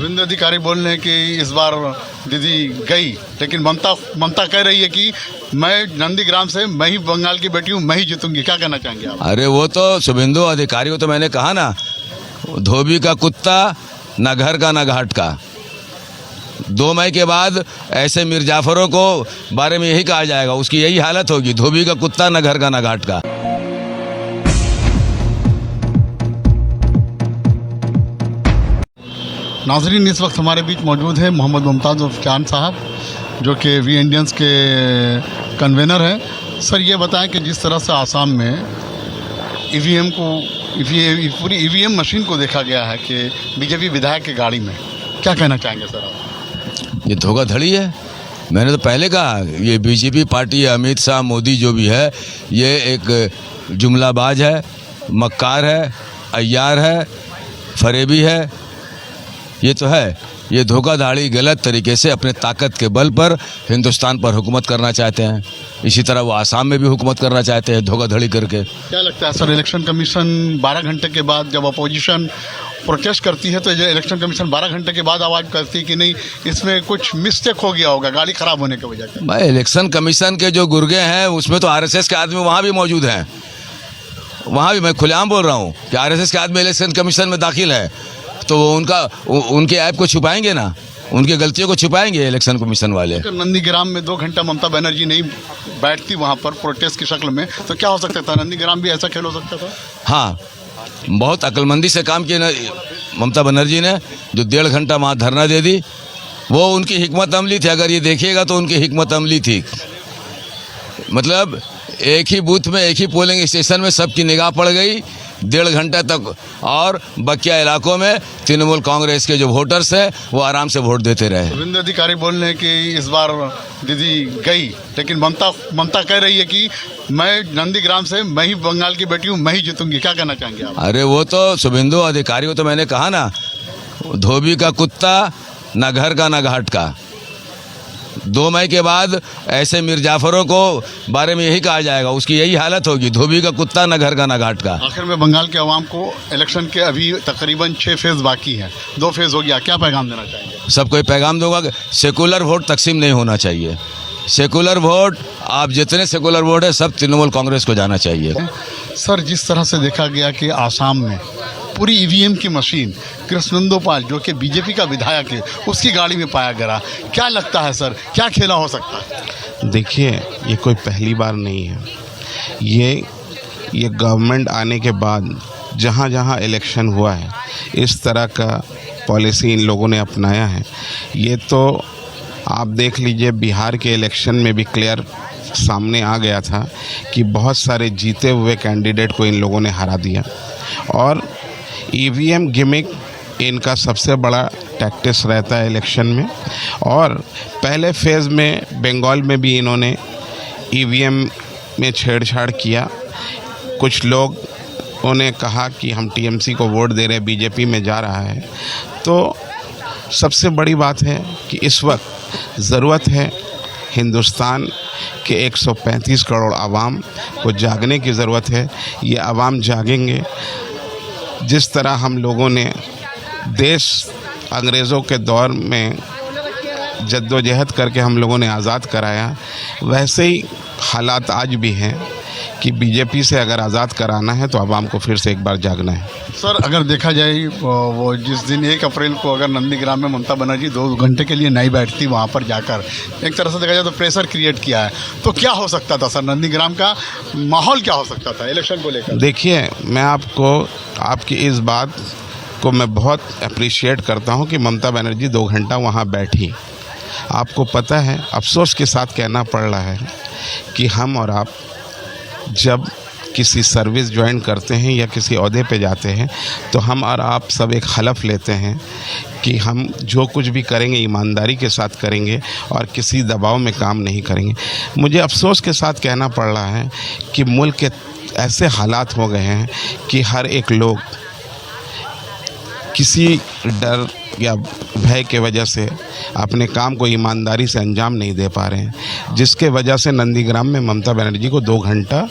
शुभेंदु अधिकारी बोल रहे हैं कि इस बार दीदी गई, लेकिन ममता कह रही है कि मैं नंदीग्राम से, मैं ही बंगाल की बेटी हूँ, मैं ही जीतूंगी। क्या कहना चाहेंगे आप? अरे वो तो शुभेंदु अधिकारी को तो मैंने कहा ना, धोबी का कुत्ता, ना घर का ना घाट का। 2 मई के बाद ऐसे मीर जाफरों को बारे में यही कहा जाएगा, उसकी यही हालत होगी, धोबी का कुत्ता, ना घर का ना घाट का। नाजरीन, इस वक्त हमारे बीच मौजूद है मोहम्मद मुमताज़ उर्फ चांद साहब, जो कि वी इंडियंस के कन्वेनर हैं। सर, ये बताएं कि जिस तरह से आसाम में ईवीएम को, पूरी ईवीएम मशीन को देखा गया है कि बीजेपी विधायक की गाड़ी में, क्या कहना चाहेंगे सर आप? ये धोखाधड़ी है। मैंने तो पहले कहा, ये बीजेपी पार्टी, अमित शाह, मोदी जो भी है, ये एक जुमलाबाज है, मक्कार है, अय्यार है, फरेबी है। ये तो है, ये धोखाधड़ी गलत तरीके से अपने ताकत के बल पर हिंदुस्तान पर हुकूमत करना चाहते हैं। इसी तरह वो आसाम में भी हुकूमत करना चाहते हैं, धोखाधड़ी करके। क्या लगता है सर, इलेक्शन कमीशन 12 घंटे के बाद जब अपोजिशन प्रोटेस्ट करती है, तो इलेक्शन कमीशन 12 घंटे के बाद आवाज़ करती है कि नहीं, इसमें कुछ मिस्टेक हो गया होगा गाड़ी खराब होने की वजह से? भाई, इलेक्शन कमीशन के जो गुर्गे हैं, उसमें तो आरएसएस के आदमी वहाँ भी मौजूद हैं। वहाँ भी मैं खुलेआम बोल रहा हूँ कि आरएसएस के आदमी इलेक्शन कमीशन में दाखिल है, तो उनके ऐप को छुपाएंगे ना, उनकी गलतियों को छुपाएंगे इलेक्शन कमीशन वाले। नंदीग्राम में 2 घंटा ममता बनर्जी नहीं बैठती वहाँ पर प्रोटेस्ट की शक्ल में, तो क्या हो सकता था? नंदीग्राम भी ऐसा खेल हो सकता था? हाँ, बहुत अक्लमंदी से काम किया ममता बनर्जी ने, जो 1.5 घंटा वहाँ धरना दे दी। वो उनकी हिकमत अमली थी, अगर ये देखिएगा तो उनकी हिकमत अमली थी। मतलब एक ही बूथ में, एक ही पोलिंग स्टेशन में सबकी निगाह पड़ गई 1.5 घंटे तक, और बकिया इलाकों में तृणमूल कांग्रेस के जो वोटर्स हैं वो आराम से वोट देते रहे। शुभेंदु अधिकारी बोल रहे हैं कि इस बार दीदी गई, लेकिन ममता कह रही है कि मैं नंदीग्राम से, मैं ही बंगाल की बेटी हूँ, मैं ही जीतूंगी। क्या कहना चाहेंगे आप? अरे वो तो शुभेंदु अधिकारी को तो मैंने कहा ना, धोबी का कुत्ता, ना घर का ना घाट का। 2 मई के बाद ऐसे मीर जाफरों को बारे में यही कहा जाएगा, उसकी यही हालत होगी, धोबी का कुत्ता, ना घर का ना घाट का। आखिर में बंगाल के अवाम को इलेक्शन के अभी तकरीबन 6 फेज बाकी हैं, 2 फेज हो गया, क्या पैगाम देना चाहेंगे? सबको पैगाम दूंगा कि सेकुलर वोट तकसीम नहीं होना चाहिए। सेकुलर वोट, आप जितने सेकुलर वोट है सब तृणमूल कांग्रेस को जाना चाहिए। सर, जिस तरह से देखा गया कि आसाम में पूरी ईवीएम की मशीन कृष्णेंदु पाल, जो कि बीजेपी का विधायक है, उसकी गाड़ी में पाया गया, क्या लगता है सर, क्या खेला हो सकता है? देखिए, ये कोई पहली बार नहीं है। ये गवर्नमेंट आने के बाद जहाँ जहाँ इलेक्शन हुआ है, इस तरह का पॉलिसी इन लोगों ने अपनाया है। ये तो आप देख लीजिए, बिहार के इलेक्शन में भी क्लियर सामने आ गया था कि बहुत सारे जीते हुए कैंडिडेट को इन लोगों ने हरा दिया। और ईवीएम गिमिक इनका सबसे बड़ा टैक्टिस रहता है इलेक्शन में। और पहले फेज़ में बंगाल में भी इन्होंने ईवीएम में छेड़छाड़ किया। कुछ लोग उन्हें कहा कि हम टीएमसी को वोट दे रहे, बीजेपी में जा रहा है। तो सबसे बड़ी बात है कि इस वक्त ज़रूरत है हिंदुस्तान के 135 करोड़ आवाम को जागने की ज़रूरत है। ये आवाम जागेंगे, जिस तरह हम लोगों ने देश अंग्रेज़ों के दौर में जद्दोजहद करके हम लोगों ने आज़ाद कराया, वैसे ही हालात आज भी हैं कि बीजेपी से अगर आज़ाद कराना है तो आवाम को फिर से एक बार जागना है। सर, अगर देखा जाए वो जिस दिन 1 अप्रैल को अगर नंदीग्राम में ममता बनर्जी 2 घंटे के लिए नहीं बैठती वहाँ पर जाकर, एक तरह से देखा जाए तो प्रेशर क्रिएट किया है, तो क्या हो सकता था सर? नंदीग्राम का माहौल क्या हो सकता था इलेक्शन को लेकर? देखिए, मैं आपकी इस बात को मैं बहुत अप्रिशिएट करता हूँ कि ममता बनर्जी 2 घंटा वहाँ बैठी। आपको पता है, अफसोस के साथ कहना पड़ रहा है कि हम और आप जब किसी सर्विस ज्वाइन करते हैं या किसी ओहदे पे जाते हैं, तो हम और आप सब एक हलफ लेते हैं कि हम जो कुछ भी करेंगे ईमानदारी के साथ करेंगे और किसी दबाव में काम नहीं करेंगे। मुझे अफसोस के साथ कहना पड़ रहा है कि मुल्क के ऐसे हालात हो गए हैं कि हर एक लोग किसी डर या भय के वजह से अपने काम को ईमानदारी से अंजाम नहीं दे पा रहे हैं, जिसके वजह से नंदीग्राम में ममता बनर्जी को 2 घंटा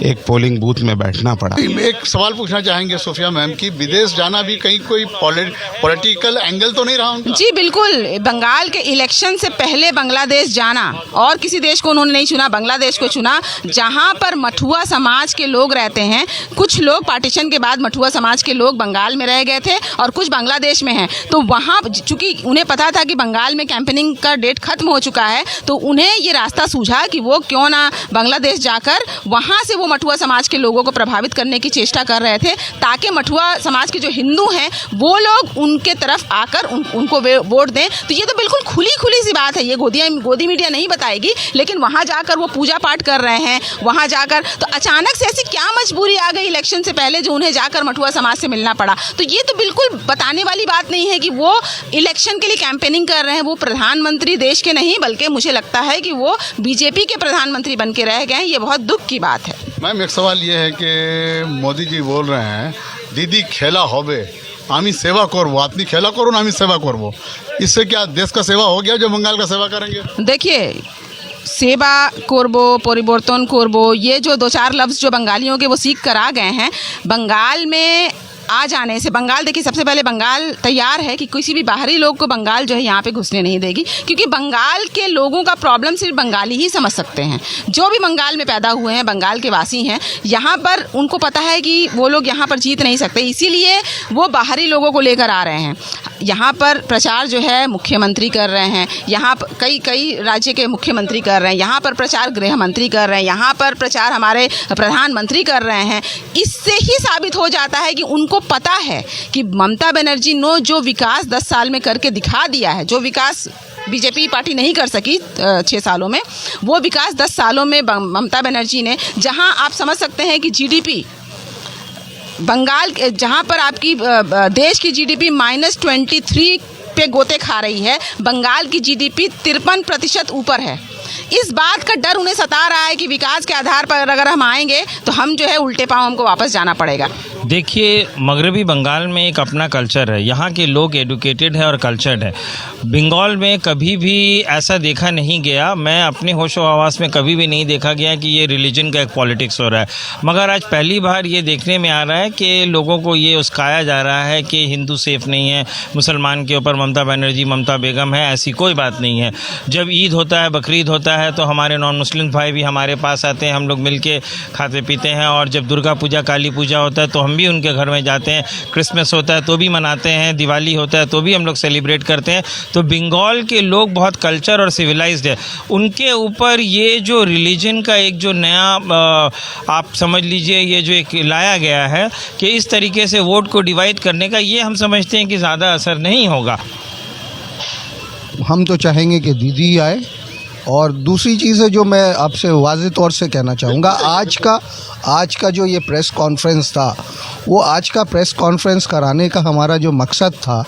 एक पोलिंग बूथ में बैठना पड़ा। एक सवाल पूछना चाहेंगे सोफिया मैम कि विदेश जाना भी कहीं कोई पॉलिटिकल एंगल तो नहीं रहा उनका? जी बिल्कुल, बंगाल के इलेक्शन से पहले बांग्लादेश जाना, और किसी देश को उन्होंने नहीं चुना, बांग्लादेश को चुना, जहां पर मठुआ समाज के लोग रहते हैं। कुछ लोग पार्टीशन के बाद मठुआ समाज के लोग बंगाल में रह गए थे और कुछ बांग्लादेश में हैं। तो वहाँ चूंकि उन्हें पता था कि बंगाल में कैंपेनिंग का डेट खत्म हो चुका है, तो उन्हें ये रास्ता सूझा कि वो क्यों ना बांग्लादेश जाकर वहाँ से वो मठुआ समाज के लोगों को प्रभावित करने की चेष्टा कर रहे थे, ताकि मठुआ समाज के जो हिंदू हैं वो लोग उनके तरफ आकर उनको वोट दें। तो ये तो बिल्कुल खुली सी बात है, ये गोदी मीडिया नहीं बताएगी, लेकिन वहाँ जाकर वो पूजा पाठ कर रहे हैं। वहाँ जाकर तो अचानक से ऐसी क्या मजबूरी आ गई इलेक्शन से पहले जो उन्हें जाकर मठुआ समाज से मिलना पड़ा? तो ये तो बिल्कुल बताने वाली बात नहीं है कि वो इलेक्शन के लिए कैंपेनिंग कर रहे हैं। वो प्रधानमंत्री देश के नहीं, बल्कि मुझे लगता है कि वो बीजेपी के प्रधानमंत्री बन के रह गए हैं। ये बहुत दुख की बात है। मैम एक सवाल ये है कि मोदी जी बोल रहे हैं दीदी खेला होबे आमी सेवा करबो, आपनी खेला करो ना आमी सेवा करबो। इससे क्या देश का सेवा हो गया जो बंगाल का सेवा करेंगे? देखिए, सेवा करबो, परिवर्तन करबो, ये जो दो चार लफ्ज़ जो बंगालियों के वो सीख कर आ गए हैं, बंगाल में आ जाने से बंगाल, देखिए सबसे पहले बंगाल तैयार है कि किसी भी बाहरी लोग को बंगाल जो है यहाँ पे घुसने नहीं देगी, क्योंकि बंगाल के लोगों का प्रॉब्लम सिर्फ बंगाली ही समझ सकते हैं। जो भी बंगाल में पैदा हुए हैं, बंगाल के वासी हैं, यहाँ पर उनको पता है कि वो लोग यहाँ पर जीत नहीं सकते, इसीलिए वो बाहरी लोगों को लेकर आ रहे हैं। यहाँ पर प्रचार जो है मुख्यमंत्री कर रहे हैं, यहाँ पर कई राज्य के मुख्यमंत्री कर रहे हैं, यहाँ पर प्रचार गृह मंत्री कर रहे हैं, यहाँ पर प्रचार हमारे प्रधानमंत्री कर रहे हैं। इससे ही साबित हो जाता है कि उनको पता है कि ममता बनर्जी ने जो विकास 10 साल में करके दिखा दिया है, जो विकास बीजेपी पार्टी नहीं कर सकी 6 सालों में, वो विकास 10 सालों में ममता बनर्जी ने, जहां आप समझ सकते हैं कि जीडीपी बंगाल, जहां पर आपकी देश की जीडीपी -23 पे गोते खा रही है, बंगाल की जीडीपी 53% ऊपर है। इस बात का डर उन्हें सता रहा है कि विकास के आधार पर अगर हम आएंगे तो हम जो है उल्टे पांव हमको वापस जाना पड़ेगा। देखिए, मगरबी बंगाल में एक अपना कल्चर है, यहाँ के लोग एडुकेटेड है और कल्चर्ड है। बंगाल में कभी भी ऐसा देखा नहीं गया, मैं अपने होशो हवास में कभी भी नहीं देखा गया कि ये रिलीजन का एक पॉलिटिक्स हो रहा है। मगर आज पहली बार ये देखने में आ रहा है कि लोगों को ये उस्काया जा रहा है कि हिंदू सेफ नहीं है, मुसलमान के ऊपर ममता बनर्जी ममता बेगम है। ऐसी कोई बात नहीं है। जब ईद होता है, बकरीद होता है, तो हमारे नॉन मुस्लिम भाई भी हमारे पास आते हैं, हम लोग मिल के खाते पीते हैं। और जब दुर्गा पूजा, काली पूजा होता है तो हम भी उनके घर में जाते हैं, क्रिसमस होता है तो भी मनाते हैं, दिवाली होता है तो भी हम लोग सेलिब्रेट करते हैं। तो बंगाल के लोग बहुत कल्चर और सिविलाइज्ड है। उनके ऊपर ये जो रिलीजन का एक जो नया आप समझ लीजिए, ये जो एक लाया गया है कि इस तरीके से वोट को डिवाइड करने का, ये हम समझते हैं कि ज़्यादा असर नहीं होगा। हम तो चाहेंगे कि दीदी आए। और दूसरी चीज़ है जो मैं आपसे वाज़ेह तौर से कहना चाहूँगा, आज का जो ये प्रेस कॉन्फ्रेंस था, वो आज का प्रेस कॉन्फ्रेंस कराने का हमारा जो मकसद था,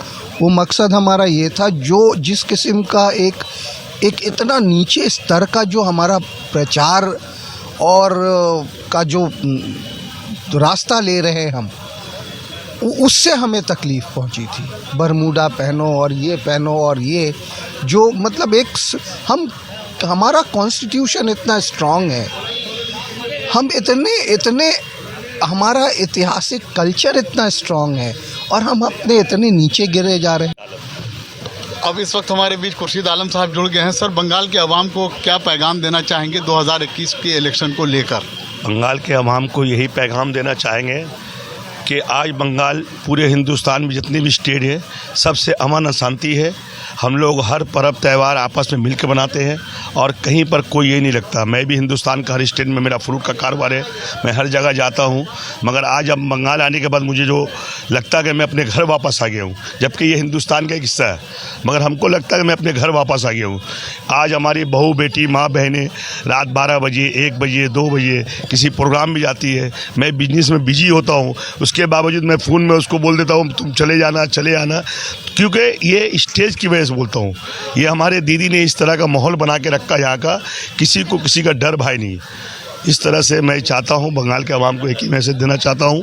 वो मकसद हमारा ये था, जो जिस किस्म का एक इतना नीचे स्तर का जो हमारा प्रचार और का जो रास्ता ले रहे हैं हम, उससे हमें तकलीफ़ पहुंची थी। बरमूडा पहनो और ये पहनो और ये जो मतलब हमारा कॉन्स्टिट्यूशन इतना स्ट्रॉन्ग है, हम इतने हमारा ऐतिहासिक कल्चर इतना स्ट्रॉन्ग है, और हम अपने इतने नीचे गिरे जा रहे हैं। अब इस वक्त हमारे बीच खुर्शीद आलम साहब जुड़ गए हैं। सर, बंगाल के अवाम को क्या पैगाम देना चाहेंगे 2021 के इलेक्शन को लेकर? बंगाल के अवाम को यही पैगाम देना चाहेंगे कि आज बंगाल पूरे हिंदुस्तान में जितने भी स्टेट है, सबसे अमन और शांति है। हम लोग हर पर्व त्यौहार आपस में मिलकर बनाते हैं और कहीं पर कोई ये नहीं लगता। मैं भी हिंदुस्तान का हर स्टेट में मेरा फ्रूट का कारोबार है, मैं हर जगह जाता हूँ। मगर आज अब बंगाल आने के बाद मुझे जो लगता है कि मैं अपने घर वापस आ गया हूँ, जबकि ये हिंदुस्तान का एक हिस्सा है, मगर हमको लगता है कि मैं अपने घर वापस आ गया हूँ। आज हमारी बहू बेटी माँ बहनें रात 12 बजे 1 बजे 2 बजे किसी प्रोग्राम में जाती है। मैं बिजनेस में बिजी होता हूँ, उसके बावजूद मैं फ़ोन में उसको बोल देता हूँ तुम चले जाना, क्योंकि ये स्टेज की वजह से बोलता हूँ। ये हमारे दीदी ने इस तरह का माहौल बना के रखा यहाँ का, किसी को किसी का डर भय नहीं। इस तरह से मैं चाहता हूँ, बंगाल के अवाम को एक ही मैसेज देना चाहता हूँ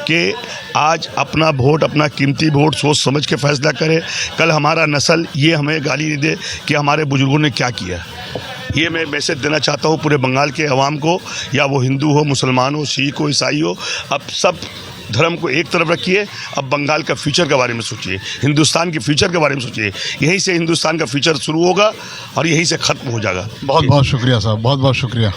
कि आज अपना वोट, अपना कीमती वोट सोच समझ के फैसला करें। कल हमारा नस्ल ये हमें गाली नहीं दे कि हमारे बुजुर्गों ने क्या किया। ये मैं मैसेज देना चाहता हूँ पूरे बंगाल के अवाम को, या वो हिंदू हो, मुसलमान हो, सिख हो, ईसाई हो, अब सब धर्म को एक तरफ रखिए। अब बंगाल का फ्यूचर के बारे में सोचिए, हिंदुस्तान के फ्यूचर के बारे में सोचिए। यहीं से हिंदुस्तान का फ्यूचर शुरू होगा और यहीं से ख़त्म हो जाएगा। बहुत बहुत शुक्रिया साहब, बहुत बहुत शुक्रिया।